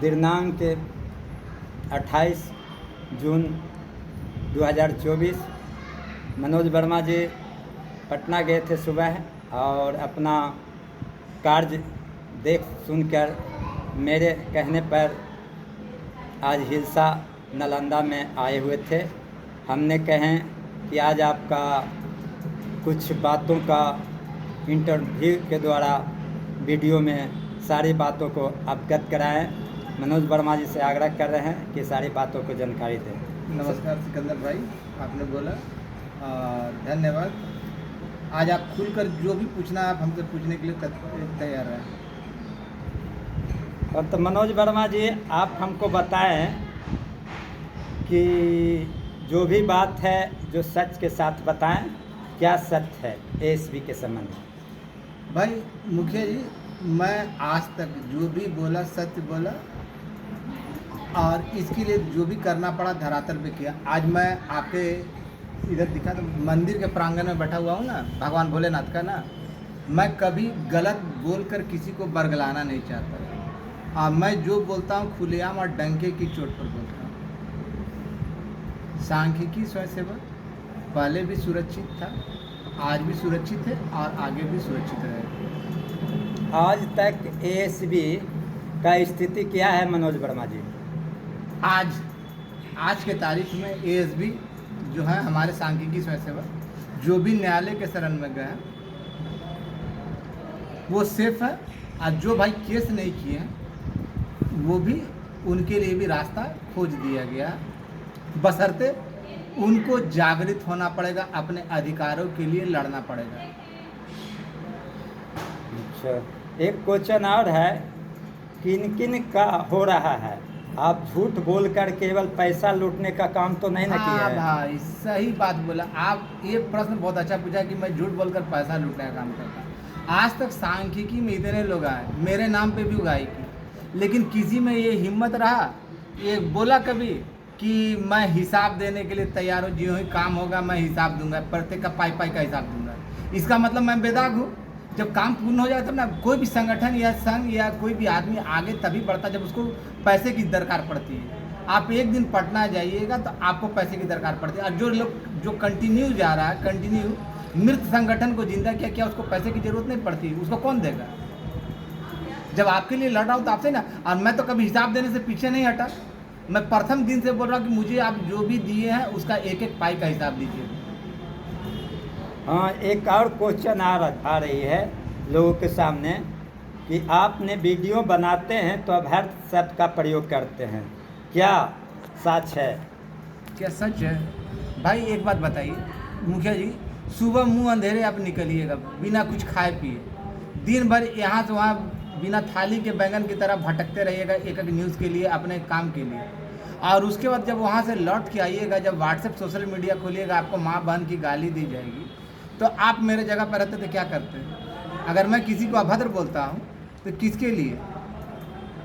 दिनांक 28 जून 2024 मनोज वर्मा जी पटना गए थे सुबह और अपना कार्य देख सुनकर मेरे कहने पर आज हिलसा नालंदा में आए हुए थे। हमने कहें कि आज आपका कुछ बातों का इंटरव्यू के द्वारा वीडियो में सारी बातों को अवगत कराएं। मनोज वर्मा जी से आग्रह कर रहे हैं कि सारी बातों को जानकारी दें। नमस्कार सिकंदर भाई, आपने बोला धन्यवाद। आज आप खुलकर जो भी पूछना आप हमसे पूछने के लिए तैयार हैं। और तो मनोज वर्मा जी, आप हमको बताएं कि जो भी बात है जो सच के साथ बताएं, क्या सच है एएसबी के संबंध में? भाई मुखिया जी, मैं आज तक जो भी बोला सच बोला और इसके लिए जो भी करना पड़ा धरातल पे किया। आज मैं आपके इधर दिखा तो मंदिर के प्रांगण में बैठा हुआ हूँ ना, भगवान भोलेनाथ का ना, मैं कभी गलत बोलकर किसी को बरगलाना नहीं चाहता। मैं जो बोलता हूँ खुलेआम और डंके की चोट पर बोलता हूँ। सांख्यिकी स्वयंसेवक पहले भी सुरक्षित था, आज भी सुरक्षित है और आगे भी सुरक्षित रहेगा। आज तक एएसबी का स्थिति क्या है मनोज वर्मा जी? आज के तारीख में एएसबी जो है हमारे सांख्यिकी स्वयंसेवक जो भी न्यायालय के शरण में गए हैं वो सेफ है, और जो भाई केस नहीं किए हैं वो भी उनके लिए भी रास्ता खोज दिया गया, बशर्ते उनको जागृत होना पड़ेगा, अपने अधिकारों के लिए लड़ना पड़ेगा। अच्छा, एक क्वेश्चन और है, किन किन का हो रहा है? आप झूठ बोलकर केवल पैसा लूटने का काम तो नहीं ना किया है? भाई सही बात बोला आप। ये प्रश्न बहुत अच्छा पूछा कि मैं झूठ बोलकर पैसा लूटने का काम करता हूँ। आज तक सांख्यिकी में इतने लोग आए, मेरे नाम पे भी उगाई की, लेकिन किसी में ये हिम्मत रहा, ये बोला कभी कि मैं हिसाब देने के लिए तैयार हूँ, जो ही काम होगा मैं हिसाब दूंगा, प्रत्येक का पाई का हिसाब दूंगा। इसका मतलब मैं बेदाग हूँ। जब काम पूर्ण हो जाए तब ना कोई भी संगठन या संघ या कोई भी आदमी आगे तभी बढ़ता जब उसको पैसे की दरकार पड़ती है। आप एक दिन पटना जाइएगा तो आपको पैसे की दरकार पड़ती है, और जो लोग जो कंटिन्यू जा रहा है, कंटिन्यू मृत संगठन को जिंदा किया, क्या उसको पैसे की जरूरत नहीं पड़ती? उसको कौन देगा? जब आपके लिए लड़ रहा हूँ तो आपसे ना, और मैं तो कभी हिसाब देने से पीछे नहीं हटा। मैं प्रथम दिन से बोल रहा हूँ कि मुझे आप जो भी दिए हैं उसका एक एक पाई का हिसाब दीजिए। हाँ, एक और क्वेश्चन आ रही है लोगों के सामने कि आपने वीडियो बनाते हैं तो अभद्र शब्द का प्रयोग करते हैं, क्या सच है? क्या सच है? भाई एक बात बताइए मुखिया जी, सुबह मुंह अंधेरे आप निकलिएगा बिना कुछ खाए पिए, दिन भर यहाँ से वहाँ बिना थाली के बैंगन की तरह भटकते रहिएगा एक एक न्यूज़ के लिए, अपने काम के लिए, और उसके बाद जब वहाँ से लौट के आइएगा, जब व्हाट्सएप सोशल मीडिया खोलिएगा आपको माँ बहन की गाली दी जाएगी, तो आप मेरे जगह पर रहते तो क्या करते? अगर मैं किसी को अभद्र बोलता हूँ तो किसके लिए?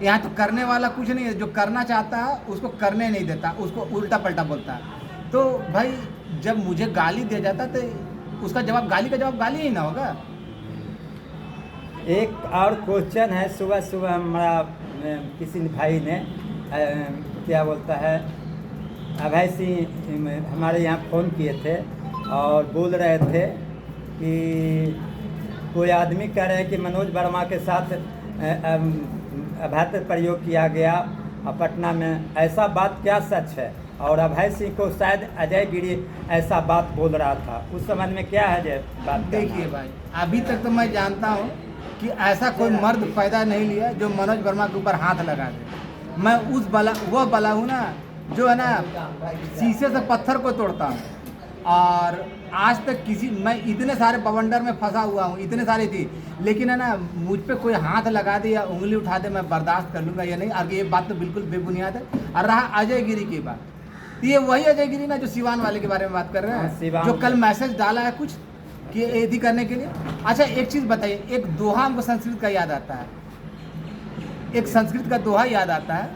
यहाँ तो करने वाला कुछ नहीं है, जो करना चाहता है उसको करने नहीं देता, उसको उल्टा पलटा बोलता है। तो भाई जब मुझे गाली दिया जाता तो उसका जवाब, गाली का जवाब गाली ही ना होगा। एक और क्वेश्चन है, सुबह सुबह हमारा किसी भाई ने क्या बोलता है, अभय सिंह हमारे यहाँ फ़ोन किए थे और बोल रहे थे कि कोई आदमी कह रहे हैं कि मनोज वर्मा के साथ अभद्र प्रयोग किया गया पटना में, ऐसा बात क्या सच है? और अभय सिंह को शायद अजय गिरी ऐसा बात बोल रहा था, उस संबंध में क्या है बात? देखिए भाई, अभी तक तो मैं जानता हूँ कि ऐसा कोई मर्द पैदा नहीं लिया जो मनोज वर्मा के ऊपर हाथ लगा दे। मैं वो बला हूँ ना, जो है ना शीशे से पत्थर को तोड़ता हूँ। और आज तक मैं इतने सारे बवंडर में फंसा हुआ हूँ, इतने सारी थी, लेकिन है ना मुझ पे कोई हाथ लगा दे या उंगली उठा दे मैं बर्दाश्त कर लूँगा या नहीं। और ये बात तो बिल्कुल बेबुनियाद है। और रहा अजय गिरी की बात, तो ये वही अजय गिरी ना जो सिवान वाले के बारे में बात कर रहे हैं, जो कल मैसेज डाला है कुछ कि यदि करने के लिए। अच्छा एक चीज़ बताइए, एक दोहा हमको संस्कृत का याद आता है, एक संस्कृत का दोहा याद आता है,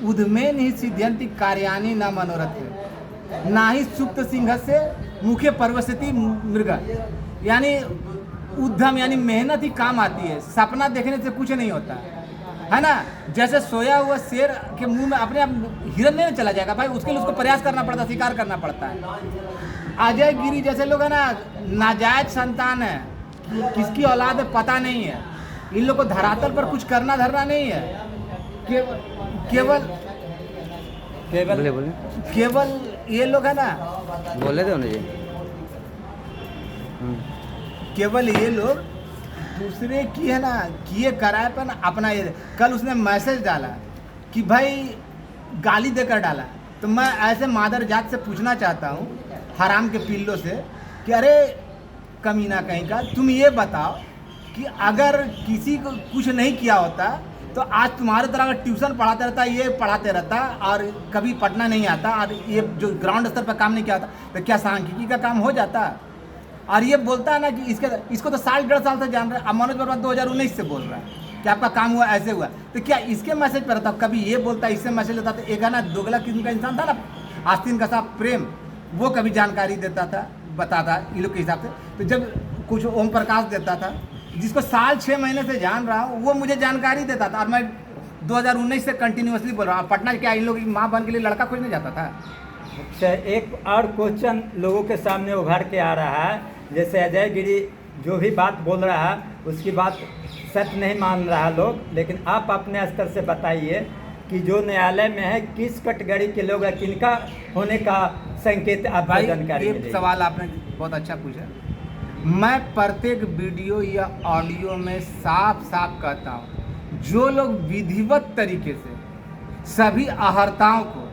उद्मे नहीं सिद्ध्यंति कार्यानि न मनोरथ, ना ही सुप्त सिंह से मुखे पर्वसती मृग। यानी उद्यम यानी मेहनत ही काम आती है, सपना देखने से कुछ नहीं होता। है ना। जैसे सोया हुआ शेर के मुंह में अपने आप हिरन नहीं चला जाएगा भाई, उसके लिए उसको प्रयास करना पड़ता है, शिकार करना पड़ता है। अजय गिरी जैसे लोग है ना, नाजायज संतान है, किसकी औलाद है पता नहीं है, इन लोग को धरातल पर कुछ करना धरना नहीं है। केवल केवल केवल ये लोग है ना, बोले थे उन्हें जी। केवल ये लोग दूसरे की है ना किए कराए पर ना अपना ये। कल उसने मैसेज डाला कि भाई गाली देकर डाला, तो मैं ऐसे मादर जात से पूछना चाहता हूँ, हराम के पिल्लों से, कि अरे कमीना कहीं का, तुम ये बताओ कि अगर किसी को कुछ नहीं किया होता तो आज तुम्हारे तरह अगर ट्यूशन पढ़ाते रहता, ये पढ़ाते रहता और कभी पढ़ना नहीं आता और ये जो ग्राउंड स्तर पर काम नहीं किया होता, तो क्या सांख्यिकी का काम हो जाता। और ये बोलता है ना कि इसको तो 1.5 साल से जान रहा है। अब मनोज वर्मा 2019 से बोल रहा है कि आपका काम हुआ ऐसे हुआ, तो क्या इसके मैसेज पर रहता, कभी ये बोलता इससे मैसेज लेता। तो एक है ना दोगला किस्म का इंसान था ना आस्तीन का साहब प्रेम, वो कभी जानकारी देता था, बताता इन लोग के हिसाब से। तो जब कुछ ओम प्रकाश देता था, जिसको साल 6 महीने से जान रहा हूँ, वो मुझे जानकारी देता था, और मैं 2019 से कंटिन्यूसली बोल रहा हूँ। पटना क्या इन लोग की माँ बन के लिए लड़का खोजने जाता था। अच्छा, एक और क्वेश्चन लोगों के सामने उभर के आ रहा है, जैसे अजय गिरी जो भी बात बोल रहा है उसकी बात सच नहीं मान रहा लोग, लेकिन आप अपने स्तर से बताइए कि जो न्यायालय में है किस कैटेगरी के लोग हैं, किनका होने का संकेत आपको जानकारी ये मिलेगी? सवाल आपने बहुत अच्छा पूछा। मैं प्रत्येक वीडियो या ऑडियो में साफ साफ कहता हूँ, जो लोग विधिवत तरीके से सभी अहर्ताओं को,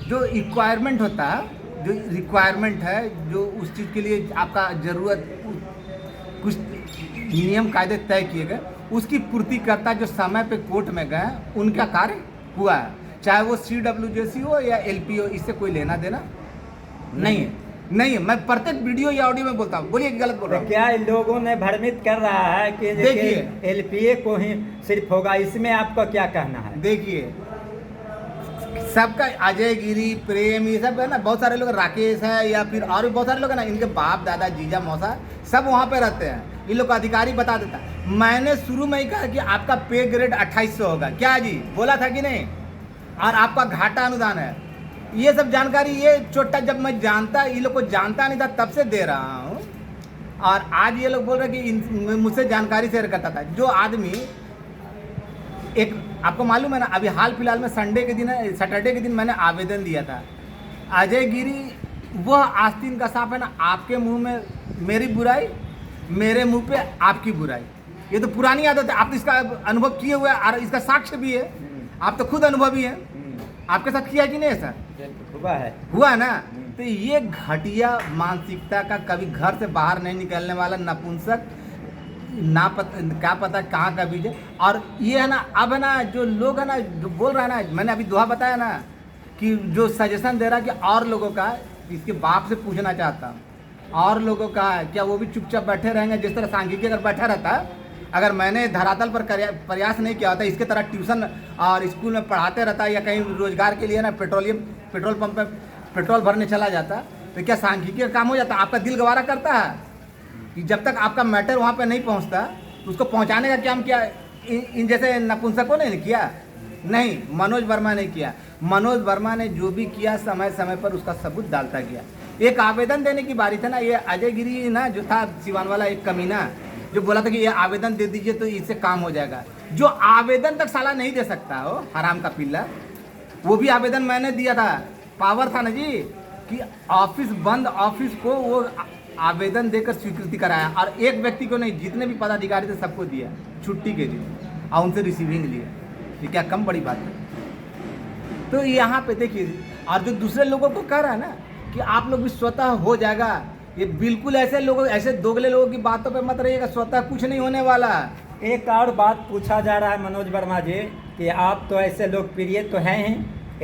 जो रिक्वायरमेंट होता है, जो रिक्वायरमेंट है, जो उस चीज़ के लिए आपका ज़रूरत, कुछ नियम कायदे तय किए गए, उसकी पूर्ति करता जो समय पे कोर्ट में गए, उनका कार्य हुआ है। चाहे वो CWJC हो या LP हो, इससे कोई लेना देना नहीं है। नहीं है, मैं प्रत्येक वीडियो या ऑडियो में बोलता हूँ। बोलिए गलत बोल रहा हूँ। क्या इन लोगों ने भ्रमित कर रहा है कि देखिए, LPA को ही सिर्फ होगा, इसमें आपका क्या कहना है? देखिए, सबका अजय गिरी, प्रेम, ये सब है ना, बहुत सारे लोग, राकेश है या फिर और भी बहुत सारे लोग है ना, इनके बाप दादा जीजा मौसा सब वहाँ पे रहते हैं। इन लोग का अधिकारी बता देता है। मैंने शुरू में ही कहा कि आपका पे ग्रेड 2800 होगा, क्या जी बोला था कि नहीं, और आपका घाटा अनुदान है। ये सब जानकारी, ये छोटा जब मैं जानता, ये लोग को जानता नहीं था तब से दे रहा हूँ, और आज ये लोग बोल रहे हैं कि मुझसे जानकारी शेयर करता था। जो आदमी एक, आपको मालूम है ना, अभी हाल फिलहाल में सैटरडे के दिन मैंने आवेदन दिया था। अजय गिरी वह आस्तीन का सांप है ना, आपके मुंह में मेरी बुराई, मेरे मुंह पे आपकी बुराई, ये तो पुरानी आदत है। आप इसका अनुभव किए हुए हैं और इसका साक्ष्य भी है, आप तो खुद अनुभवी हैं। आपके साथ किया कि नहीं है सर? हुआ ना। तो ये घटिया मानसिकता का, कभी घर से बाहर नहीं निकलने वाला नपुंसक, क्या पता कहाँ का बीज है। और ये है ना, अब है ना जो लोग है ना, जो बोल रहा है ना, मैंने अभी दोहा बताया ना कि जो सजेशन दे रहा है कि और लोगों का, इसके बाप से पूछना चाहता हूँ, और लोगों का क्या वो भी चुपचाप बैठे रहेंगे? जिस तरह सांख्यिकी अगर बैठा रहता, अगर मैंने धरातल पर प्रयास नहीं किया होता, इसके तरह ट्यूशन और स्कूल में पढ़ाते रहता, या कहीं रोजगार के लिए ना पेट्रोल पंप पे पेट्रोल भरने चला जाता, तो क्या सांख्यिकी का काम हो जाता? आपका दिल गवारा करता है कि जब तक आपका मैटर वहाँ पे नहीं पहुँचता, तो उसको पहुँचाने का काम किया इन जैसे नपुंसकों ने किया? नहीं, मनोज वर्मा ने किया। मनोज वर्मा ने जो भी किया, समय समय पर उसका सबूत डालता गया। एक आवेदन देने की बारी था ना, ये अजय गिरी ना जो था सिवान वाला, एक कमीना जो बोला था कि ये आवेदन दे दीजिए तो इससे काम हो जाएगा, जो आवेदन तक साला नहीं दे सकता हो, हराम का पिल्ला। वो भी आवेदन मैंने दिया था, पावर था ना जी, कि ऑफिस बंद, ऑफिस को वो आवेदन देकर स्वीकृति कराया, और एक व्यक्ति को नहीं, जितने भी पदाधिकारी थे सबको दिया छुट्टी के दिन, और उनसे रिसीविंग लिए। ये क्या कम बड़ी बात है? तो यहाँ पे देखिए, और जो दूसरे लोगों को कह रहा है ना कि आप लोग भी स्वतः हो जाएगा, ये बिल्कुल ऐसे लोगों, ऐसे दोगले लोगों की बातों पे मत रहिएगा, स्वतः कुछ नहीं होने वाला। एक और बात पूछा जा रहा है मनोज वर्मा जी कि आप तो ऐसे लोकप्रिय तो हैं ही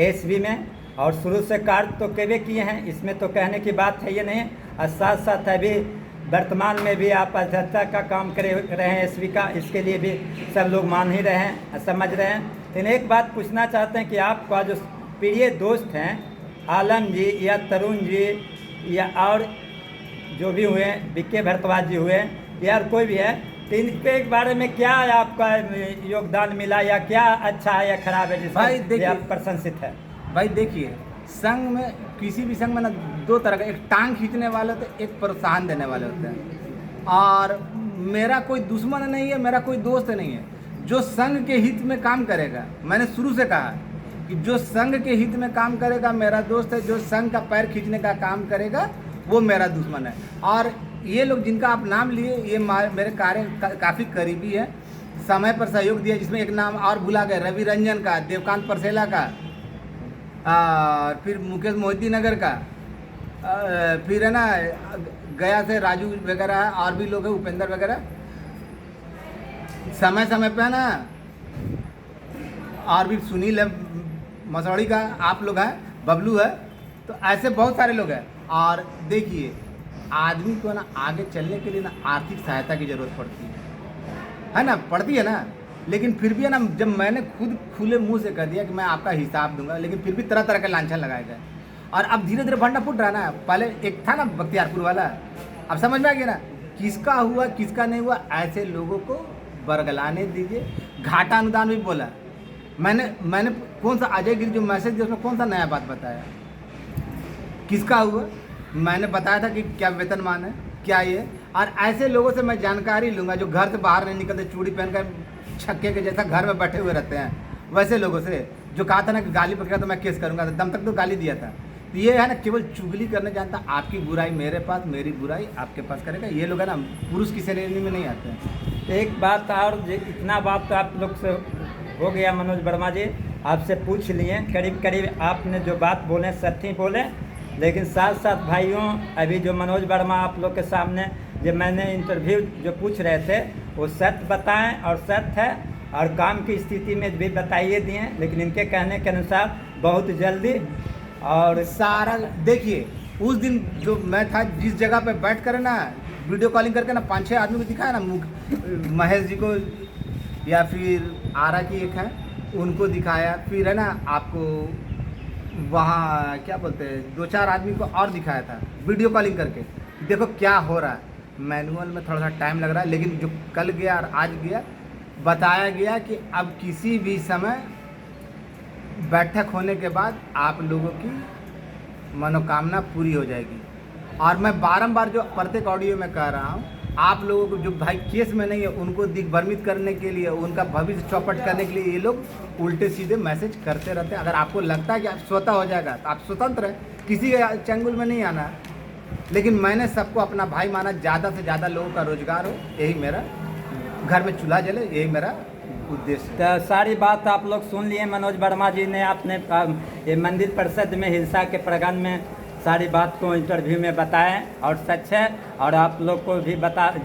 एसबी में, और शुरू से कार्य तो केवे किए हैं, इसमें तो कहने की बात है ये नहीं, और साथ साथ अभी वर्तमान में भी आप अध्यक्षता का काम करे रहे हैं एसबी का, इसके लिए भी सब लोग मान ही रहे हैं, समझ रहे हैं। लेकिन एक बात पूछना चाहते हैं कि आपका जो प्रिय दोस्त हैं आलम जी या तरुण जी या और जो भी हुए, बीके भारद्वाज जी हुए या कोई भी है, तो इनके बारे में क्या आपका योगदान मिला, या क्या अच्छा है या खराब है भाई जिससे देखिए- ये आप प्रशंसित है? भाई देखिए, संघ में, किसी भी संघ में ना दो तरह का, एक टांग खींचने वाले होते हैं, एक प्रोत्साहन देने वाले होते हैं। और मेरा कोई दुश्मन नहीं है, मेरा कोई दोस्त नहीं है। जो संघ के हित में काम करेगा, मैंने शुरू से कहा कि जो संघ के हित में काम करेगा मेरा दोस्त है, जो संघ का पैर खींचने का काम करेगा वो मेरा दुश्मन है। और ये लोग जिनका आप नाम लिए, ये मेरे कार्य काफ़ी करीबी है, समय पर सहयोग दिया। जिसमें एक नाम और भुला गए, रवि रंजन का, देवकांत परसेला का, और फिर मुकेश मोहिती नगर का, फिर है ना गया से राजू वगैरह और भी लोग हैं, उपेंद्र वगैरह, समय समय पे है ना, और भी सुनील है मसौड़ी का, आप लोग हैं, बबलू है, तो ऐसे बहुत सारे लोग हैं। और देखिए, आदमी को ना आगे चलने के लिए ना आर्थिक सहायता की ज़रूरत पड़ती है ना, पड़ती है ना। लेकिन फिर भी है ना, जब मैंने खुद खुले मुंह से कह दिया कि मैं आपका हिसाब दूंगा, लेकिन फिर भी तरह तरह के लांछन लगाए गए। और अब धीरे धीरे भंडा फूट रहा ना। पहले एक था ना बख्तियारपुर वाला, अब समझ में आ गया ना किसका हुआ किसका नहीं हुआ। ऐसे लोगों को बरगलाने दीजिए। घाटा अनुदान भी बोला मैंने कौन सा अजय गिरी जो मैसेज दिया उसमें कौन सा नया बात बताया, किसका हुआ? मैंने बताया था कि क्या वेतनमान है, क्या ये। और ऐसे लोगों से मैं जानकारी लूँगा जो घर से बाहर नहीं निकलते, चूड़ी पहनकर छक्के के जैसा घर में बैठे हुए रहते हैं, वैसे लोगों से। जो कहा था ना कि गाली पकड़ा तो मैं केस करूँगा, दम तक तो गाली दिया था। तो ये है ना, केवल चुगली करने जानता। आपकी बुराई मेरे पास, मेरी बुराई आपके पास करेगा। ये लोग है ना पुरुष की श्रेणी में नहीं आते हैं। एक बात और, इतना बात तो आप लोग से हो गया मनोज वर्मा जी, आपसे पूछ लिए, करीब करीब आपने जो बात बोले सत्य बोले। लेकिन साथ साथ भाइयों, अभी जो मनोज वर्मा आप लोग के सामने जो मैंने इंटरव्यू जो पूछ रहे थे वो सत्य बताएं, और सत्य है, और काम की स्थिति में भी बताइए दिए। लेकिन इनके कहने के अनुसार बहुत जल्दी, और सारा देखिए, उस दिन जो मैं था जिस जगह पे बैठ कर ना वीडियो कॉलिंग करके ना 5-6 आदमी को दिखाया ना, महेश जी को, या फिर आरा की एक है उनको दिखाया, फिर है ना आपको वहाँ क्या बोलते हैं 2-4 आदमी को और दिखाया था वीडियो कॉलिंग करके। देखो क्या हो रहा है। मैनुअल में थोड़ा सा टाइम लग रहा है, लेकिन जो कल गया और आज गया, बताया गया कि अब किसी भी समय बैठक होने के बाद आप लोगों की मनोकामना पूरी हो जाएगी। और मैं बारंबार जो प्रत्येक ऑडियो में कह रहा हूँ, आप लोगों को जो भाई केस में नहीं है उनको दिग्भ्रमित करने के लिए, उनका भविष्य चौपट करने के लिए ये लोग उल्टे सीधे मैसेज करते रहते हैं। अगर आपको लगता है कि आप स्वतः हो जाएगा तो आप स्वतंत्र हैं, किसी के चंगुल में नहीं आना है। लेकिन मैंने सबको अपना भाई माना, ज़्यादा से ज़्यादा लोगों का रोजगार हो, यही मेरा, घर में चूल्हा जले, यही मेरा उद्देश्य। तो सारी बात आप लोग सुन लिए। मनोज वर्मा जी ने आपने ये मंदिर परिषद में हिलसा के प्रगण में सारी बात को इंटरव्यू में बताएं, और सच है। और आप लोग को भी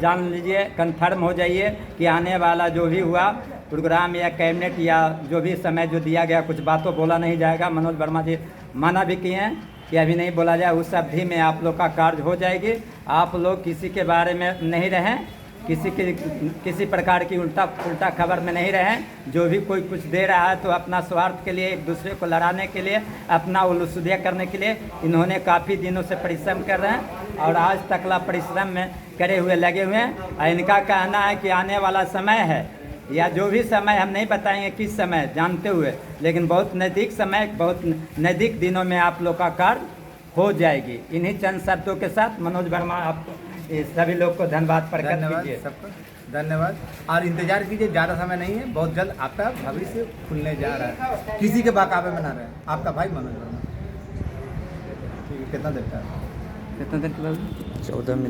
जान लीजिए, कंफर्म हो जाइए कि आने वाला जो भी हुआ प्रोग्राम या कैबिनेट या जो भी समय जो दिया गया, कुछ बातों बोला नहीं जाएगा। मनोज वर्मा जी मना भी किए हैं कि अभी नहीं बोला जाए, उस अवधि में आप लोग का कार्य हो जाएगी। आप लोग किसी के बारे में नहीं रहें, किसी प्रकार की उल्टा खबर में नहीं रहें। जो भी कोई कुछ दे रहा है तो अपना स्वार्थ के लिए, एक दूसरे को लड़ाने के लिए, अपना उलूसुदिया करने के लिए इन्होंने काफ़ी दिनों से परिश्रम कर रहे हैं, और आज तकला परिश्रम में करे हुए लगे हुए हैं। और इनका कहना है कि आने वाला समय है, या जो भी समय हम नहीं बताएंगे किस समय, जानते हुए, लेकिन बहुत नज़दीक समय, बहुत नज़दीक दिनों में आप लोग का कार्य हो जाएगी। इन्हीं चंद शब्दों के साथ मनोज वर्मा आपको सभी लोग को धन्यवाद प्रकट कीजिए। सबको धन्यवाद, और इंतजार कीजिए, ज़्यादा समय नहीं है, बहुत जल्द आपका भविष्य खुलने जा रहा है। किसी के बाकाबे में ना रहे। आपका भाई मनोज वर्मा। ठीक है, कितना देर का? कितना देर के बाद? 14 मिनट।